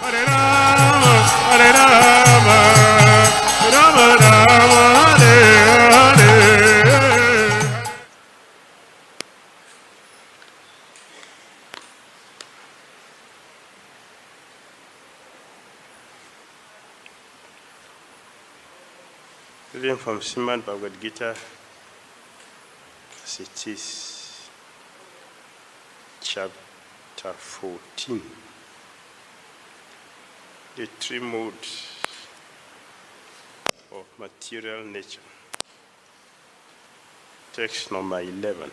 Hare Rama, Hare Rama, Rama Rama, Hare Hare. Reading from Srimad Bhagavad Gita, as it is, chapter 14. The three modes of material nature. Text number 11.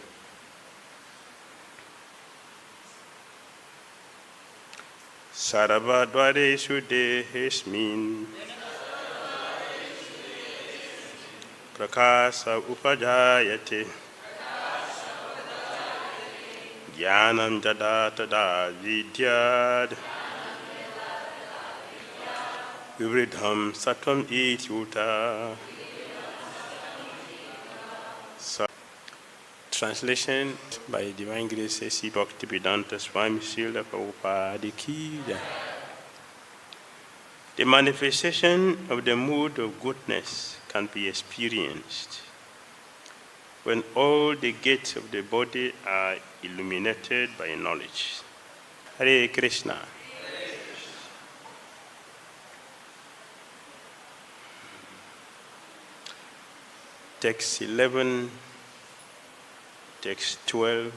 Sarvadvareshu dehesmin prakasa upajayate jnanam jada tada vidyad Vivridham Sattvam Ityuta. Translation by Divine Grace A.C. Bhakti Swami Srila Prabhupada Ki Jai. The manifestation of the mood of goodness can be experienced when all the gates of the body are illuminated by knowledge. Hare Krishna. Text 11, text 12,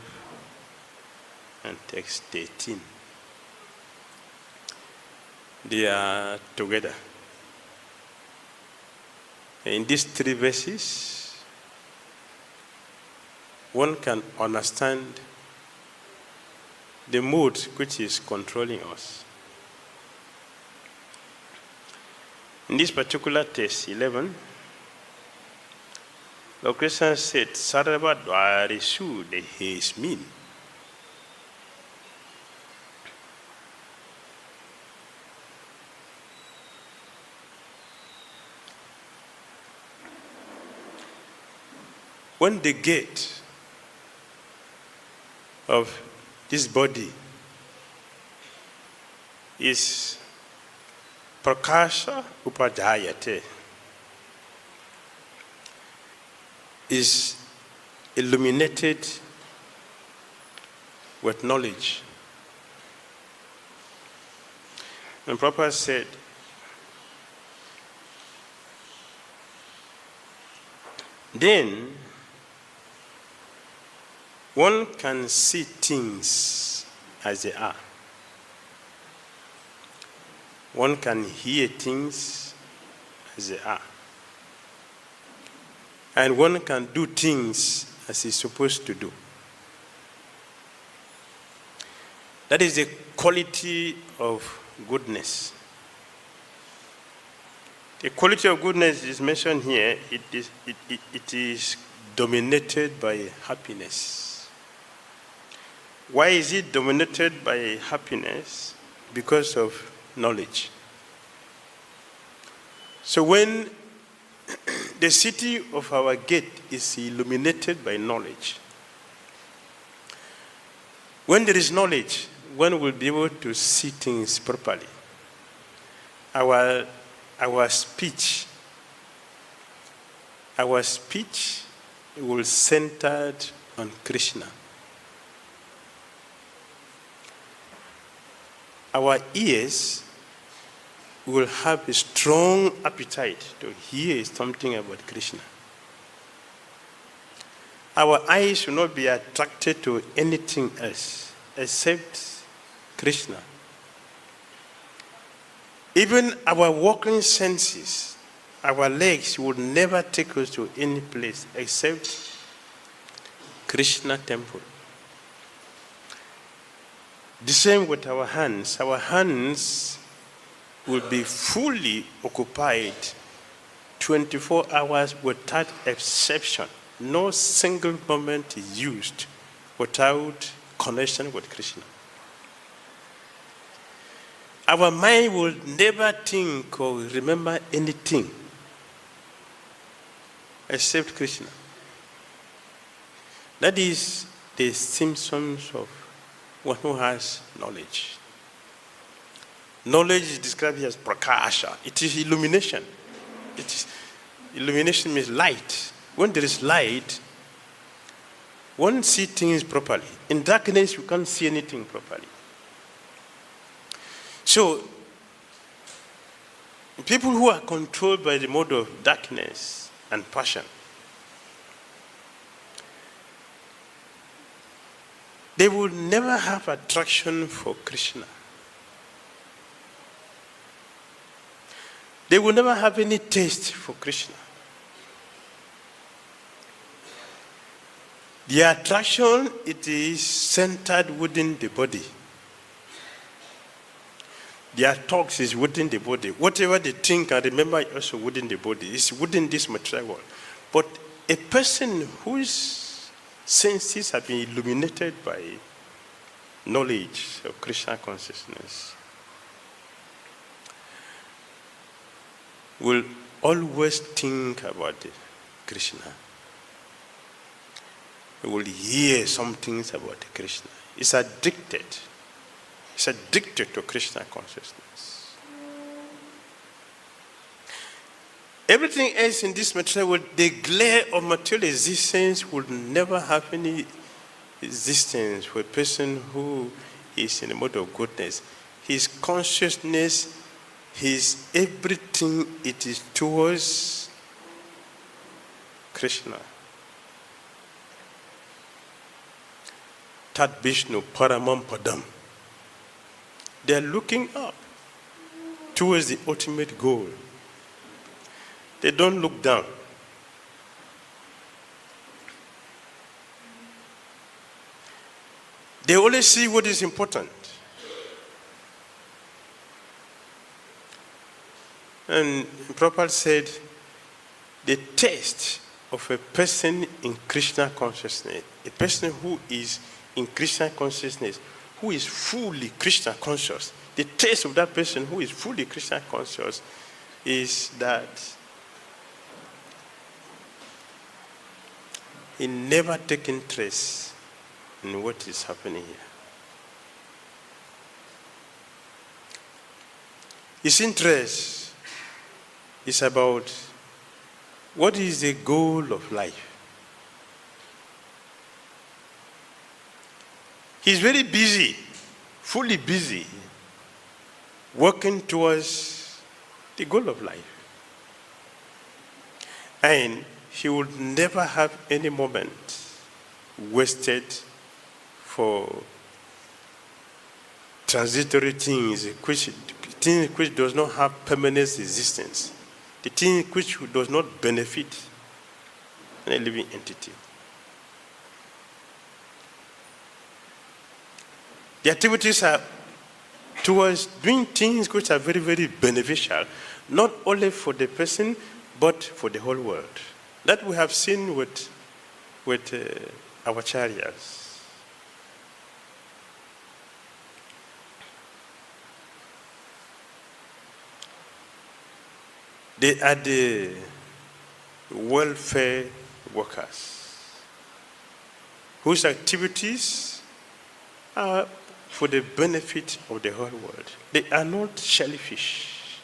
and text 13. They are together. In these three verses, one can understand the mood which is controlling us. In this particular text 11, Lord Krishna said, Sarvadvareshu dehesmin. When the gate of this body is prakasha upajayate, is illuminated with knowledge. And Prabhupada said, then one can see things as they are. One can hear things as they are. And one can do things as he's supposed to do. That is the quality of goodness. The quality of goodness is mentioned here. It is dominated by happiness. Why is it dominated by happiness? Because of knowledge. So when the city of our gate is illuminated by knowledge, when there is knowledge, one will be able to see things properly. Our speech will center on Krishna. Our ears will have a strong appetite to hear something about Krishna. Our eyes will not be attracted to anything else except Krishna. Even our walking senses, our legs would never take us to any place except Krishna temple. The same with our hands. Our hands will be fully occupied 24 hours without exception. No single moment is used without connection with Krishna. Our mind will never think or remember anything except Krishna. That is the symptoms of one who has knowledge. Knowledge is described here as prakasha. It is illumination. Illumination means light. When there is light, one sees things properly. In darkness, you can't see anything properly. So, people who are controlled by the mode of darkness and passion, they will never have attraction for Krishna. They will never have any taste for Krishna. The attraction, it is centered within the body. Their thoughts is within the body. Whatever they think and remember is also within the body. It's within this material world. But a person whose senses have been illuminated by knowledge of Krishna consciousness will always think about Krishna. He will hear some things about Krishna. He's addicted. He's addicted to Krishna consciousness. Everything else in this material world, the glare of material existence will never have any existence for a person who is in the mode of goodness. His consciousness, his everything, it is towards Krishna. Tat Vishnu Paramam Padam. They are looking up towards the ultimate goal. They don't look down. They only see what is important. And Prabhupada said, the taste of a person in Krishna consciousness, a person who is in Krishna consciousness, who is fully Krishna conscious, the taste of that person who is fully Krishna conscious is that he never takes interest in what is happening here. His interest is about what is the goal of life. He's very busy, fully busy, working towards the goal of life. And he would never have any moment wasted for transitory things which does not have permanent existence, the thing which does not benefit a living entity. The activities are towards doing things which are very, very beneficial, not only for the person, but for the whole world. That we have seen with our chariots. They are the welfare workers whose activities are for the benefit of the whole world. They are not shellfish.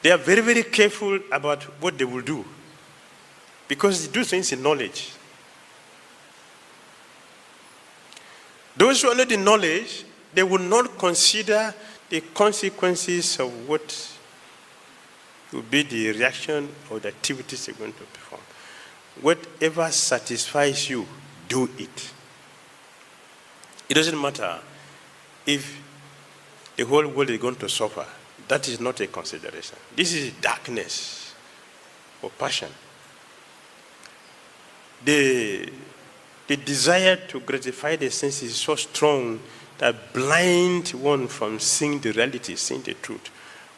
They are very, very careful about what they will do because they do things in knowledge. Those who are not in knowledge, they will not consider the consequences of what will be the reaction or the activities they're going to perform. Whatever satisfies you, do it. It doesn't matter if the whole world is going to suffer. That is not a consideration. This is darkness or passion. The desire to gratify the senses is so strong that blind one from seeing the reality, seeing the truth,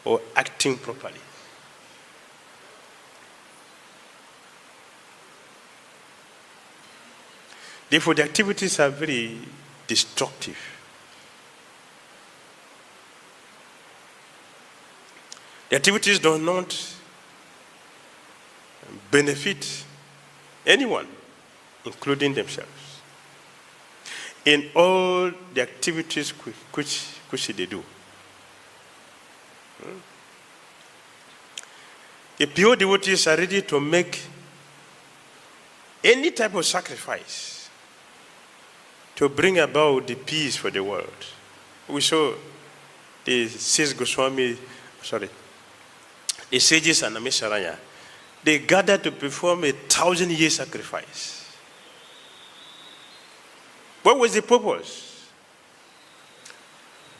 or acting properly. Therefore, the activities are very destructive. The activities do not benefit anyone, including themselves. in all the activities which they do. The pure devotees are ready to make any type of sacrifice to bring about the peace for the world. We saw the ISKCON, the sages and the Mesharaya, they gathered to perform 1,000-year sacrifice. What was the purpose?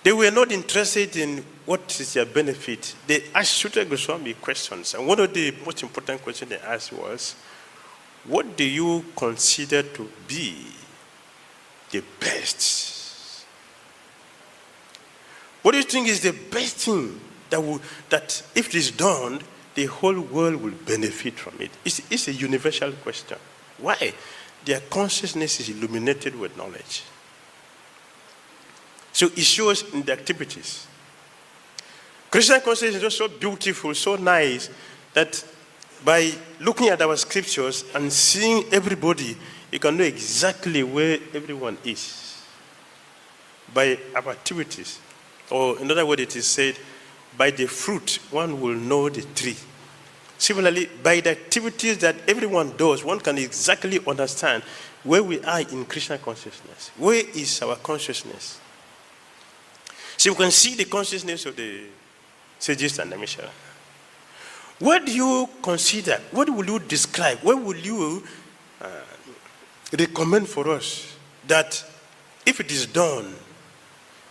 They were not interested in what is their benefit. They asked Sutra Goswami questions, and one of the most important questions they asked was, what do you consider to be the best? What do you think is the best thing that if it is done, the whole world will benefit from it? It's a universal question. Why? Their consciousness is illuminated with knowledge. So it shows in the activities. Krishna consciousness is so beautiful, so nice, that by looking at our scriptures and seeing everybody, you can know exactly where everyone is. By our activities. Or in other words, it is said, by the fruit, one will know the tree. Similarly, by the activities that everyone does, one can exactly understand where we are in Krishna consciousness. Where is our consciousness? So you can see the consciousness of the sages and the Mishra. What do you consider? What will you describe? What will you recommend for us that if it is done,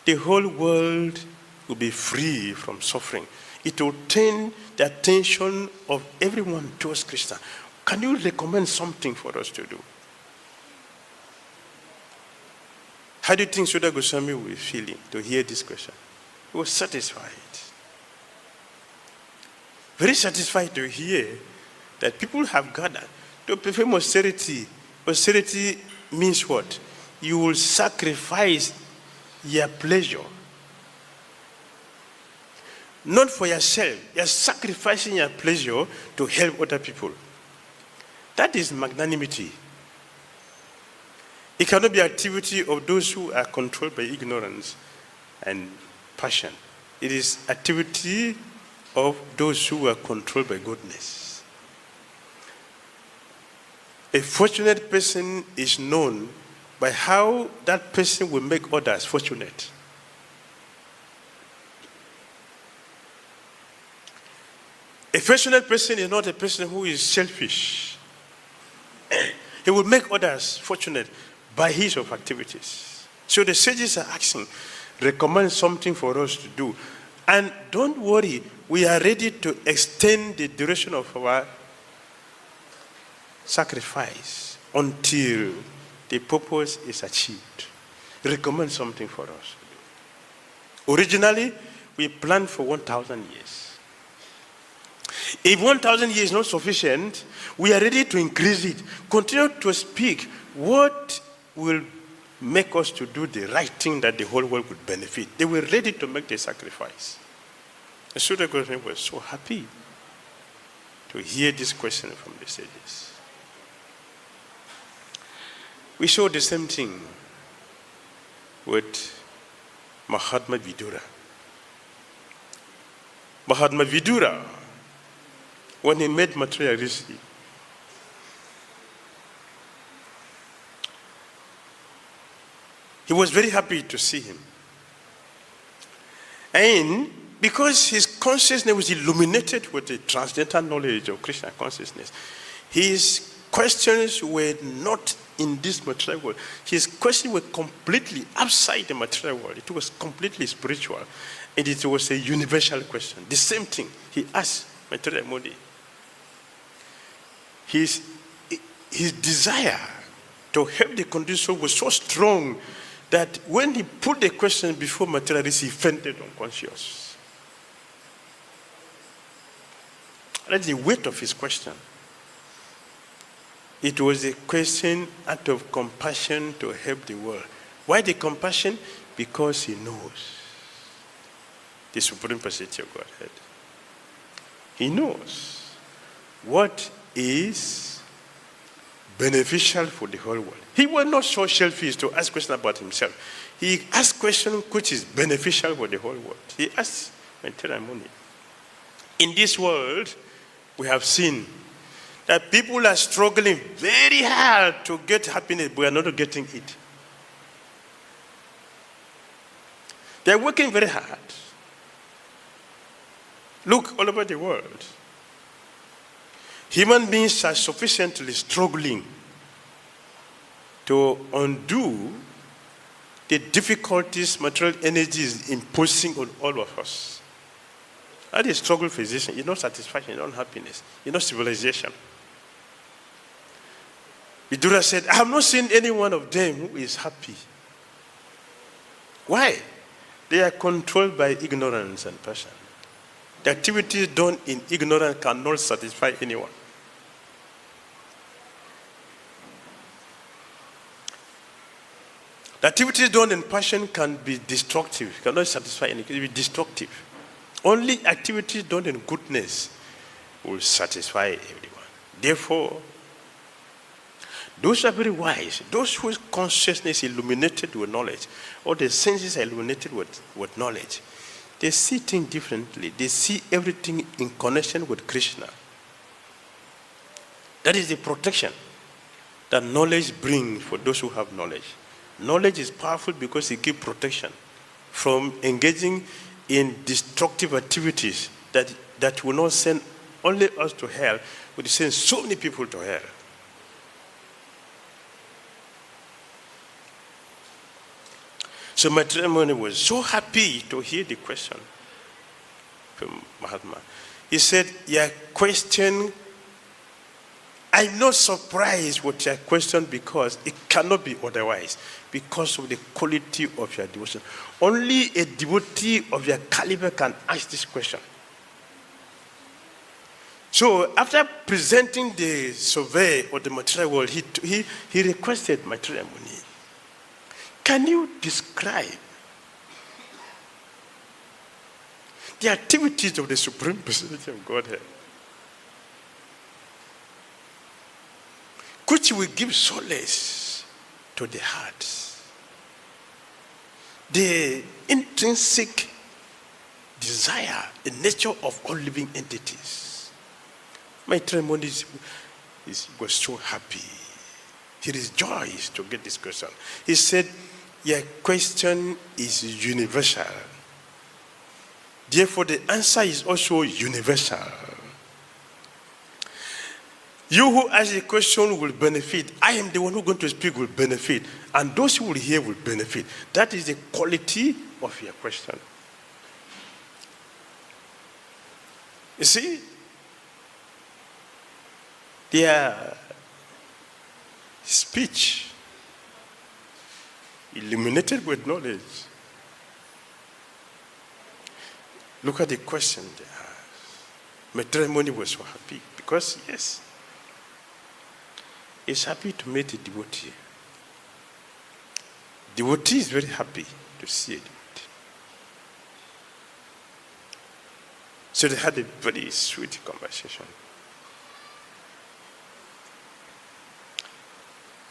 the whole world will be free from suffering? It will turn the attention of everyone towards Krishna. Can you recommend something for us to do? How do you think Sudha Goswami will be feeling to hear this question? He was satisfied. Very satisfied to hear that people have gathered to perform austerity. Austerity means what? You will sacrifice your pleasure. Not for yourself. You're sacrificing your pleasure to help other people. That is magnanimity. It cannot be activity of those who are controlled by ignorance and passion. It is activity of those who are controlled by goodness. A fortunate person is known by how that person will make others fortunate. A fortunate person is not a person who is selfish. He will make others fortunate by his or her activities. So the sages are asking, recommend something for us to do. And don't worry, we are ready to extend the duration of our sacrifice until the purpose is achieved. Recommend something for us. Originally, we planned for 1,000 years. If 1,000 years is not sufficient, we are ready to increase it. Continue to speak what will make us to do the right thing that the whole world would benefit. They were ready to make the sacrifice. The Sudha Goswami was so happy to hear this question from the sages. We saw the same thing with Mahatma Vidura. Mahatma Vidura, when he met Maitreya Rishi, he was very happy to see him. And because his consciousness was illuminated with the transcendental knowledge of Krishna consciousness, his questions were not in this material world. His questions were completely outside the material world. It was completely spiritual. And it was a universal question. The same thing he asked Maitreya Modi. His desire to help the condition was so strong that when he put the question before Maitreya Rishi, he fainted unconscious. That's the weight of his question. It was a question out of compassion to help the world. Why the compassion? Because he knows the Supreme Personality of Godhead. He knows what is beneficial for the whole world. He was not so selfish to ask questions about himself. He asked questions which is beneficial for the whole world. He asked Maitreya Muni. In this world, we have seen that people are struggling very hard to get happiness, but we are not getting it. They are working very hard. Look all over the world. Human beings are sufficiently struggling to undo the difficulties material energy is imposing on all of us. That is struggle for existence. It's not satisfaction, it's not happiness, it's not civilization. The Dhira said, I have not seen any one of them who is happy. Why? They are controlled by ignorance and passion. The activities done in ignorance cannot satisfy anyone. The activities done in passion can be destructive, cannot satisfy anyone, it can be destructive. Only activities done in goodness will satisfy everyone. Therefore, those are very wise, those whose consciousness is illuminated with knowledge, or their senses are illuminated with knowledge, they see things differently. They see everything in connection with Krishna. That is the protection that knowledge brings for those who have knowledge. Knowledge is powerful because it gives protection from engaging in destructive activities that will not send only us to hell, but it sends so many people to hell. So Maitreya Muni was so happy to hear the question from Mahatma. He said, your question, I'm not surprised with your question because it cannot be otherwise, because of the quality of your devotion. Only a devotee of your caliber can ask this question. So after presenting the survey of the material world, he requested Maitreya Muni, can you describe the activities of the Supreme Personality of Godhead, which will give solace to the heart, the intrinsic desire, the nature of all living entities? Maitreya Muni was so happy. He rejoiced to get this question. He said, your question is universal. Therefore, the answer is also universal. You who ask the question will benefit. I am the one who is going to speak will benefit. And those who will hear will benefit. That is the quality of your question. You see, their speech illuminated with knowledge. Look at the question they asked. Maitreya Muni was so happy because, yes, he's happy to meet a devotee. Devotee is very happy to see a devotee. So they had a very sweet conversation.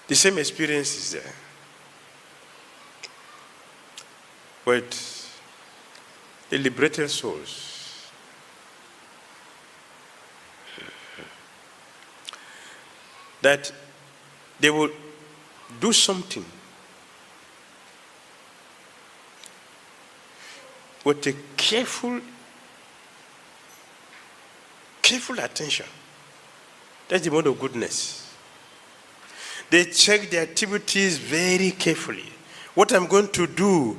The same experience is there. But the liberated souls, that they will do something with a careful attention. That's the mode of goodness. They check the activities very carefully. What I'm going to do,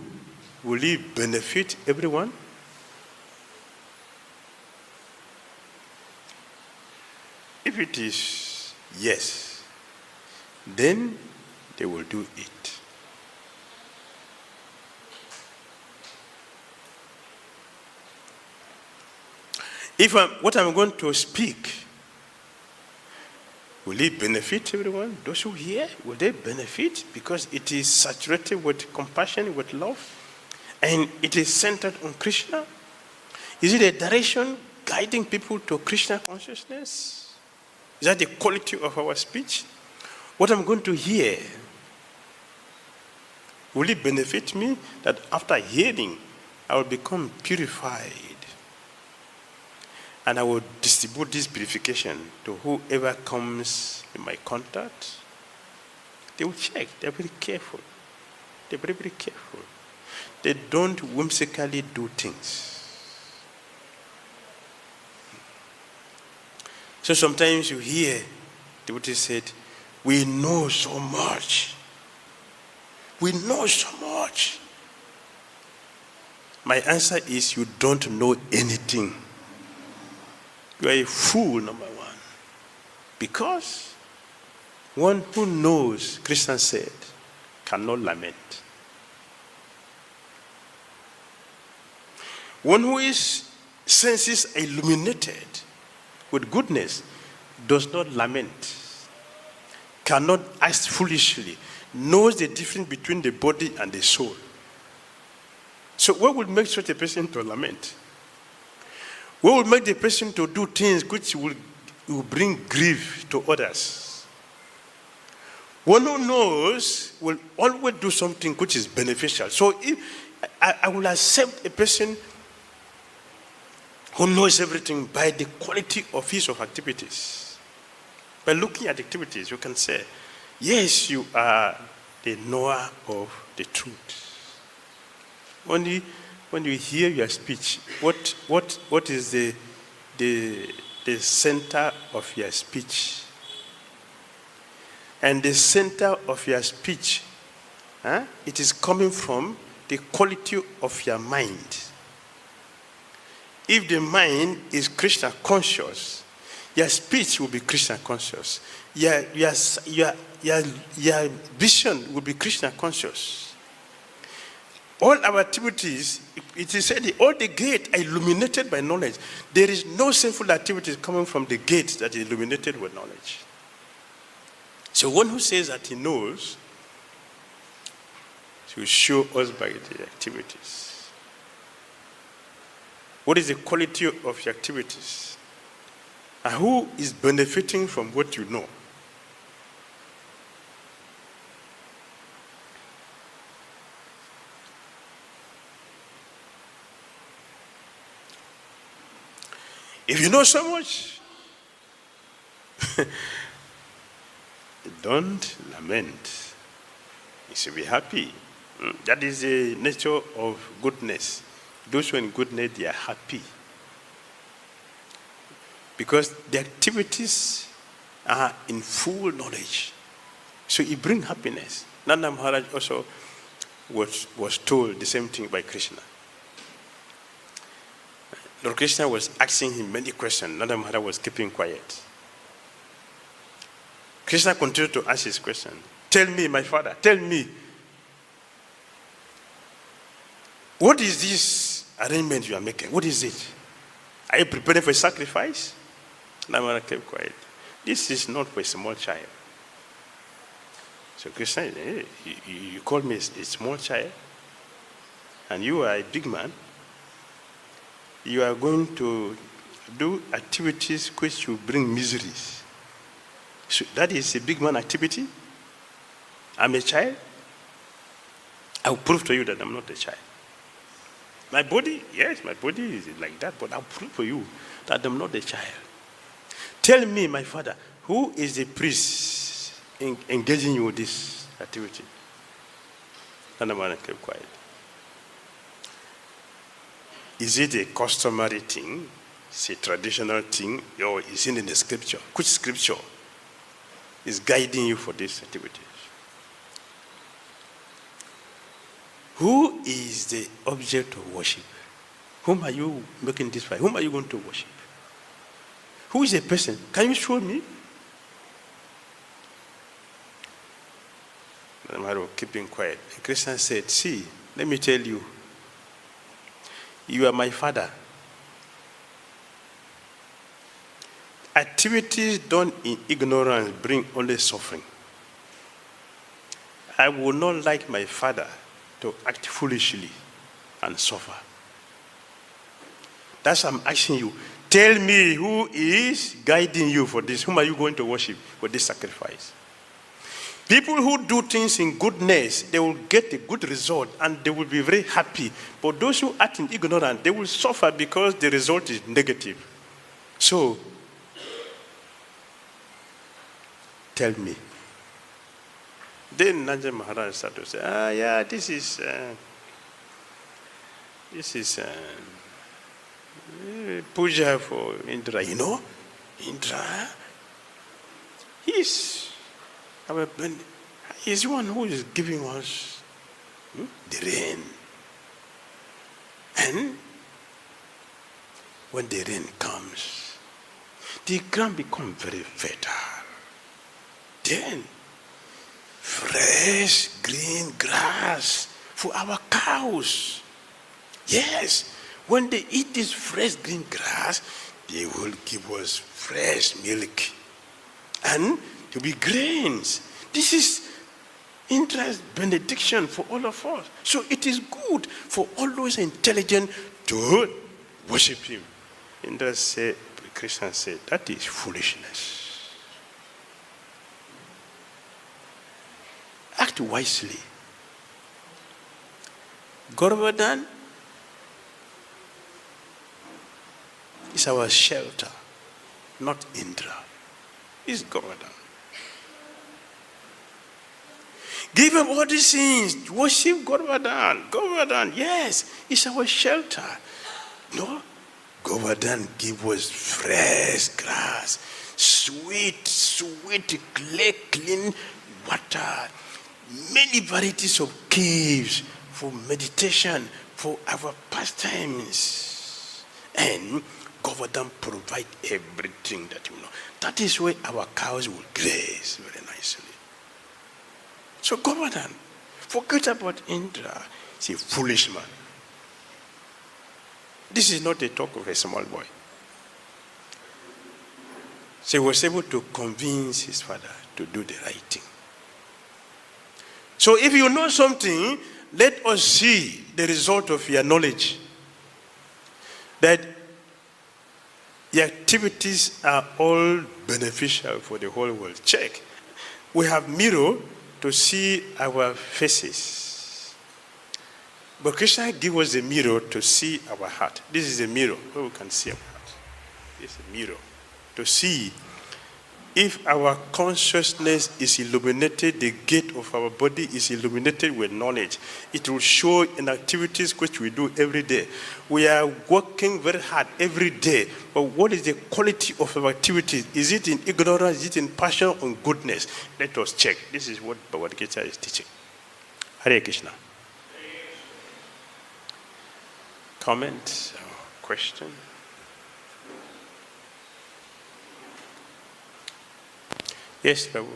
will it benefit everyone? If it is yes, then they will do it. If what I'm going to speak, will it benefit everyone? Those who hear, will they benefit? Because it is saturated with compassion, with love, and it is centered on Krishna. Is it a direction guiding people to Krishna consciousness? Is that the quality of our speech? what I'm going to hear, will it benefit me that after hearing, I will become purified? And I will distribute this purification to whoever comes in my contact. They will check. They're very careful. They're very, very careful. They don't whimsically do things. So sometimes you hear devotees said, we know so much. We know so much. My answer is, you don't know anything. You are a fool, number one. Because one who knows, Krishna said, cannot lament. One who is senses illuminated with goodness does not lament, cannot act foolishly, knows the difference between the body and the soul. So what would make such a person to lament? What would make the person to do things which will bring grief to others? One who knows will always do something which is beneficial. So if I will accept a person who knows everything by the quality of his activities. By looking at activities, you can say, yes, you are the knower of the truth. Only when you hear your speech, what is the center of your speech? And the center of your speech, it is coming from the quality of your mind. If the mind is Krishna conscious, your speech will be Krishna conscious. Your vision will be Krishna conscious. All our activities, it is said, all the gates are illuminated by knowledge. There is no sinful activities coming from the gate that is illuminated with knowledge. So one who says that he knows, he will show us by the activities. What is the quality of your activities? And who is benefiting from what you know? If you know so much, don't lament. You should be happy. That is the nature of goodness. Those who are in goodness, they are happy. Because the activities are in full knowledge. So it brings happiness. Nanda Maharaj also was told the same thing by Krishna. Lord Krishna was asking him many questions. Nanda Maharaj was keeping quiet. Krishna continued to ask his question. Tell me, my father, tell me, what is this arrangement you are making? What is it? Are you preparing for a sacrifice? Nanda Maharaj kept quiet. This is not for a small child. So Krishna said, hey, you call me a small child, and you are a big man. You are going to do activities which will bring miseries. So that is a big man activity. I'm a child. I will prove to you that I'm not a child. My body, yes, my body is like that, but I'll prove for you that I'm not a child. Tell me, my father, who is the priest engaging you with this activity? And the man kept quiet. Is it a customary thing? Is it a traditional thing? Or is it in the scripture? Which scripture is guiding you for this activity? Who is the object of worship? Whom are you making this for? Whom are you going to worship? Who is the person? Can you show me? The man was keeping quiet. And Krishna said, see, let me tell you, you are my father. Activities done in ignorance bring only suffering. I would not like my father to act foolishly and suffer. That's why I'm asking you. Tell me who is guiding you for this. Whom are you going to worship for this sacrifice? People who do things in goodness, they will get a good result and they will be very happy. But those who act in ignorance, they will suffer because the result is negative. So, tell me. Then Nanja Maharaj started to say, yeah, this is puja for Indra. You know, Indra, he's the one who is giving us the rain. And when the rain comes, the ground becomes very fertile. Then, fresh green grass for our cows. Yes, when they eat this fresh green grass, they will give us fresh milk. And to be grains. This is Indra's benediction for all of us. So it is good for all those intelligent to worship him. Indra said, Krishna said, that is foolishness. Act wisely. Govardhan is our shelter, not Indra. It's Govardhan. Give up all these things. Worship Govardhan. Govardhan, yes, it's our shelter. No, Govardhan give us fresh grass, sweet, clean water, many varieties of caves for meditation, for our pastimes. And Govardhan provide everything that you know. That is where our cows will graze very nicely. So Govardhan, forget about Indra. He's a foolish man. This is not a talk of a small boy. So he was able to convince his father to do the right thing. So if you know something, let us see the result of your knowledge. That the activities are all beneficial for the whole world. Check. We have mirror to see our faces. But Krishna gave us a mirror to see our heart. This is a mirror where we can see our heart. This is a mirror to see if our consciousness is illuminated, the gate of our body is illuminated with knowledge. It will show in activities which we do every day. We are working very hard every day, but what is the quality of our activities? Is it in ignorance? Is it in passion or goodness? Let us check. This is what Bhagavad Gita is teaching. Hare Krishna. Comment or question? Yes, Prabhu.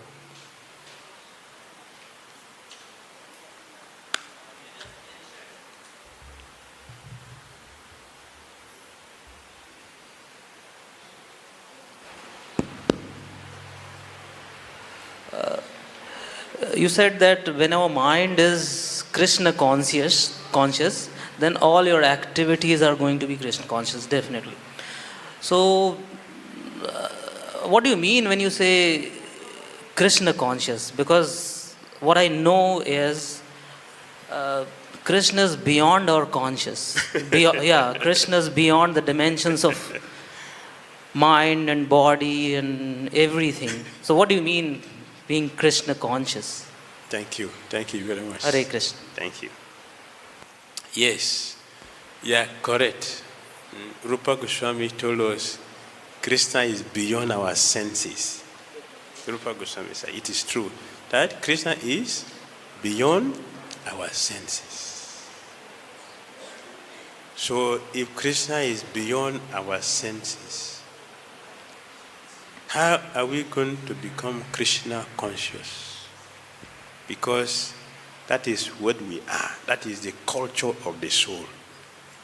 You said that when our mind is Krishna conscious, then all your activities are going to be Krishna conscious, definitely. So, what do you mean when you say Krishna conscious? Because what I know is Krishna is beyond our conscious. Krishna is beyond the dimensions of mind and body and everything. So what do you mean being Krishna conscious? Thank you very much. Hare Krishna. Thank you. Yes, yeah, correct. Rupa Goswami told us Krishna is beyond our senses. Rupa Goswami said it is true that Krishna is beyond our senses. So if Krishna is beyond our senses, how are we going to become Krishna conscious? Because that is what we are. That is the culture of the soul.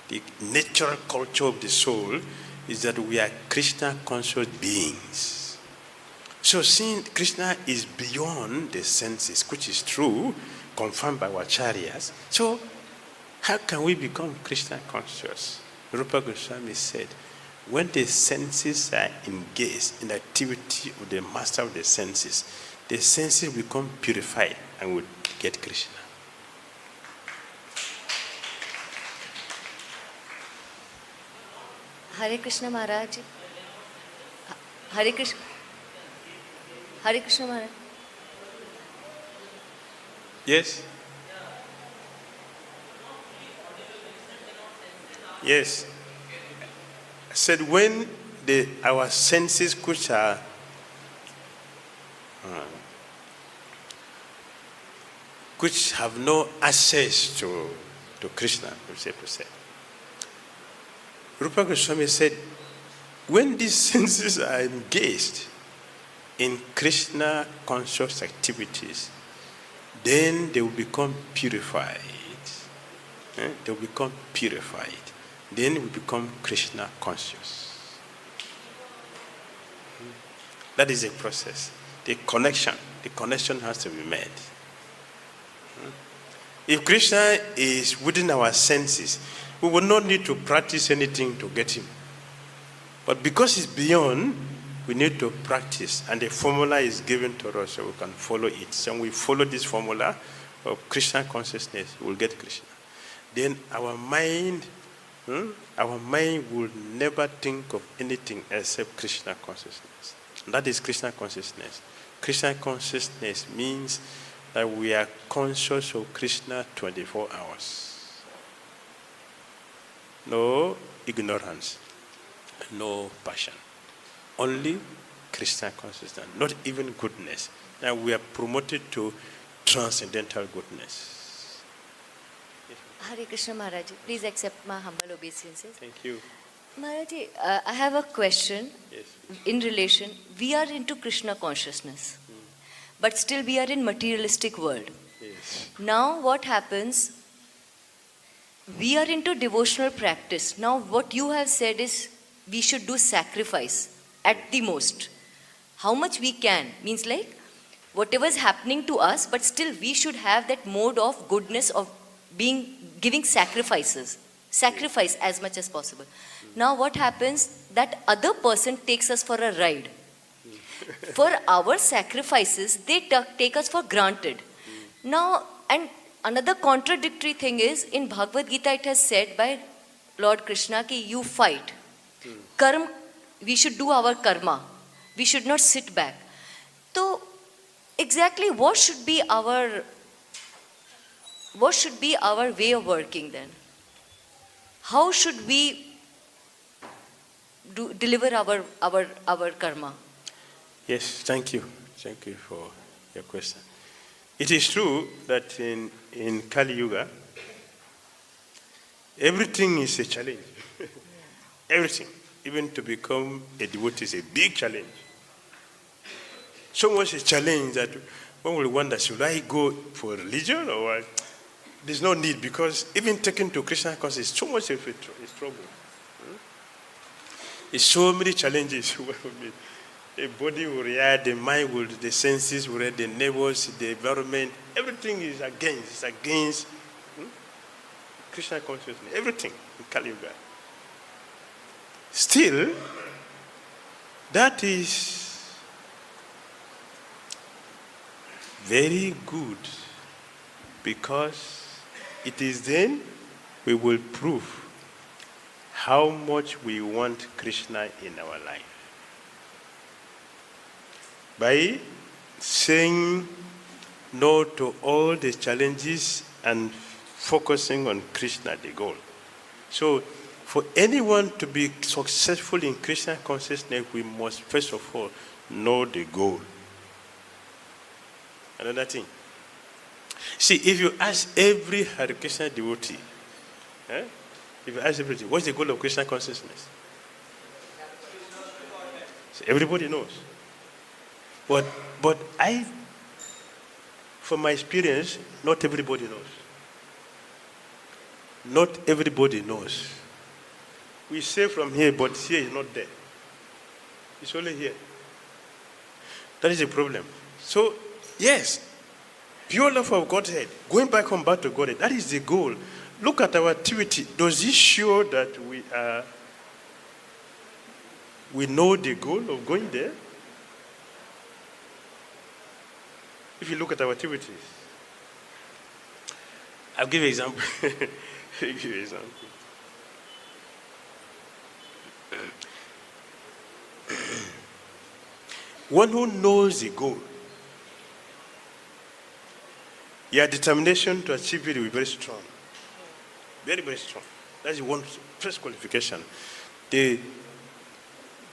The natural culture of the soul is that we are Krishna conscious beings. So since Krishna is beyond the senses, which is true, confirmed by our acharyas, so how can we become Krishna conscious? Rupa Goswami said, when the senses are engaged in the activity of the master of the senses, the senses become purified and we get Krishna. Hare Krishna Maharaj. Hare Krishna. Hare Krishna Maharaj. Yes? Yes. I said when our senses which are which have no access to Krishna, we say per se. Rupa Goswami said, when these senses are engaged in Krishna conscious activities, then they will become purified. They will become purified. Then we become Krishna conscious. That is a process. The connection has to be made. If Krishna is within our senses, we will not need to practice anything to get him. But because he's beyond, we need to practice. And the formula is given to us so we can follow it. So when we follow this formula of Krishna consciousness, we'll get Krishna. Then our mind will never think of anything except Krishna consciousness. And that is Krishna consciousness. Krishna consciousness means that we are conscious of Krishna 24 hours. No ignorance, no passion. Only Krishna consciousness, not even goodness. Now we are promoted to transcendental goodness. Hare Krishna Maharaj, please accept my humble obeisances. Thank you. Maharaj, I have a question. Yes. In relation. We are into Krishna consciousness, but still we are in materialistic world. Yes. Now what happens? We are into devotional practice. Now what you have said is we should do sacrifice at the most. How much we can, means like whatever is happening to us, but still we should have that mode of goodness of giving sacrifice as much as possible. Now what happens? That other person takes us for a ride. For our sacrifices, they take us for granted. Now, and another contradictory thing is, in Bhagavad Gita it has said by Lord Krishna ki you fight. Karma, we should do our karma. We should not sit back. So, exactly what should be our way of working then? How should we deliver our karma? Yes, thank you. Thank you for your question. It is true that in Kali Yuga, everything is a challenge. Everything. Even to become a devotee is a big challenge. So much a challenge that one will wonder, should I go for religion or what? There's no need, because even taken to Krishna consciousness is so much of a trouble. It's so many challenges. The body will react, the mind will, the senses will react, the neighbors, the environment, everything is against Krishna consciousness, everything in Kali Yuga. Still, that is very good, because it is then we will prove how much we want Krishna in our life. By saying no to all the challenges and focusing on Krishna, the goal. So, for anyone to be successful in Krishna consciousness, we must first of all know the goal. Another thing. See, if you ask every Hare Krishna devotee, if you ask everybody, what's the goal of Krishna consciousness? So everybody knows. But from my experience, not everybody knows. Not everybody knows. We say from here, but here is not there. It's only here. That is a problem. So, yes, pure love of Godhead, going back home back to Godhead, that is the goal. Look at our activity. Does it show that we know the goal of going there? If you look at our activities, I'll give you an example. I'll give you an example. One who knows the goal, your determination to achieve it will be very strong. Very, very strong. That's one first qualification. The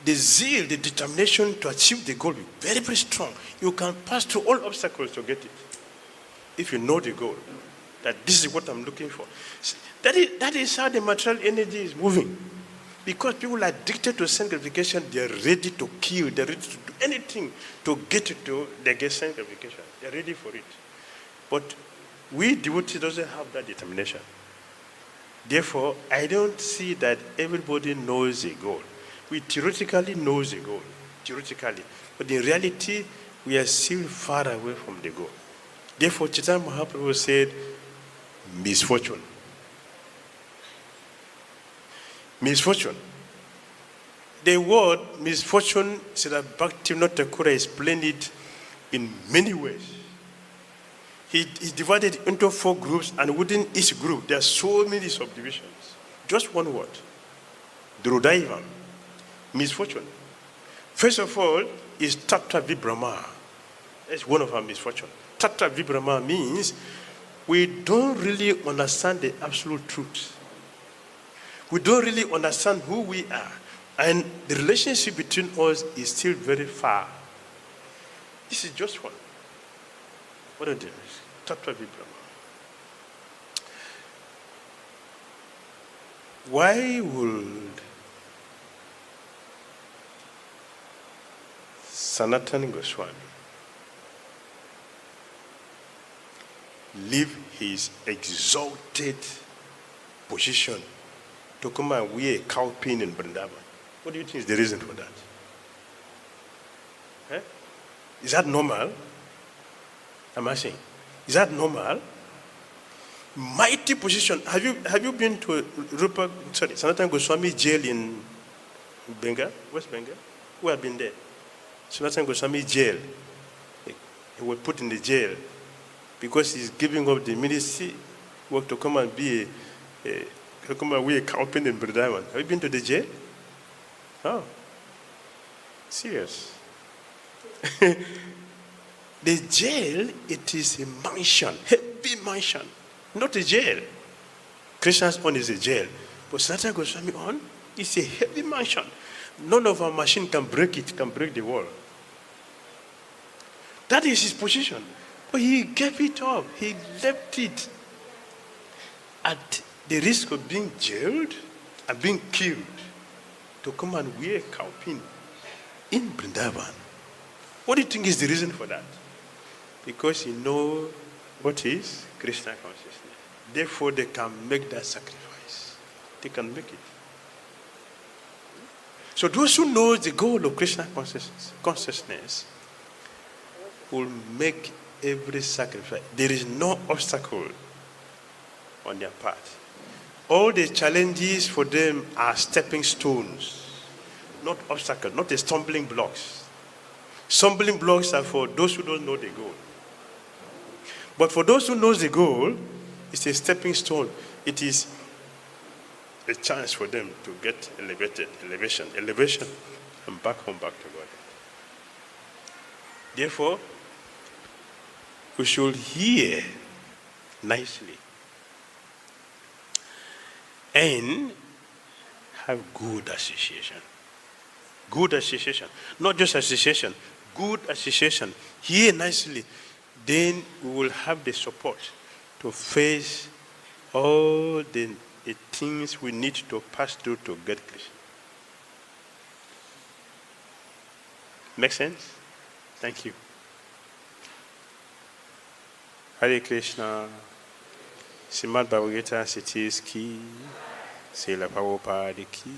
zeal, the determination to achieve the goal will be very, very strong. You can pass through all obstacles to get it. If you know the goal, that this is what I'm looking for. That is how the material energy is moving. Because people are addicted to sanctification, they're ready to kill, they're ready to do anything to get it to the sanctification. They're ready for it. But we devotees doesn't have that determination. Therefore, I don't see that everybody knows the goal. We theoretically know the goal, theoretically. But in reality, we are still far away from the goal. Therefore, Chaitanya Mahaprabhu said, misfortune. Misfortune. The word misfortune, Srila Bhaktivinoda Thakur explained it in many ways. He divided into 4 groups, and within each group, there are so many subdivisions. Just one word. Durudaivam. Misfortune. First of all, is Tatra Vibrama. That's one of our misfortune. Tatra Vibrama means we don't really understand the absolute truth. We don't really understand who we are. And the relationship between us is still very far. This is just one. What are the Tattva Vibrama? Why would Sanatana Goswami leave his exalted position to come and wear a cow pin in Vrindavan? What do you think is the reason for that? Eh? Is that normal? I'm asking. Is that normal? Mighty position. Have you been to Sanatana Goswami jail in Bengal, West Bengal? Who have been there? Sanatana Goswami jail. He was put in the jail because he's giving up the ministry work to come and be to come and wear a cow pin in Vrindavan. Have you been to the jail? Oh, serious. The jail, it is a mansion, heavy mansion, not a jail. Krishna's own is a jail, but Sanatana Goswami own is a heavy mansion. None of our machine can break it, can break the wall. That is his position. But he gave it up. He left it at the risk of being jailed and being killed to come and wear a cow pin in Vrindavan. What do you think is the reason for that? Because he knows what is Krishna consciousness. Therefore, they can make that sacrifice. They can make it. So those who know the goal of Krishna consciousness will make every sacrifice. There is no obstacle on their path. All the challenges for them are stepping stones, not obstacles, not the stumbling blocks. Stumbling blocks are for those who don't know the goal. But for those who know the goal, it's a stepping stone. It is a chance for them to get elevation, and back home, back to God. Therefore, we should hear nicely and have good association. Good association. Not just association, good association. Hear nicely. Then we will have the support to face all the things we need to pass through to get Krishna. Make sense? Thank you. Hare Krishna. Srimad Bhagavad Gita Cities Ki. Srila Prabhupada Ki.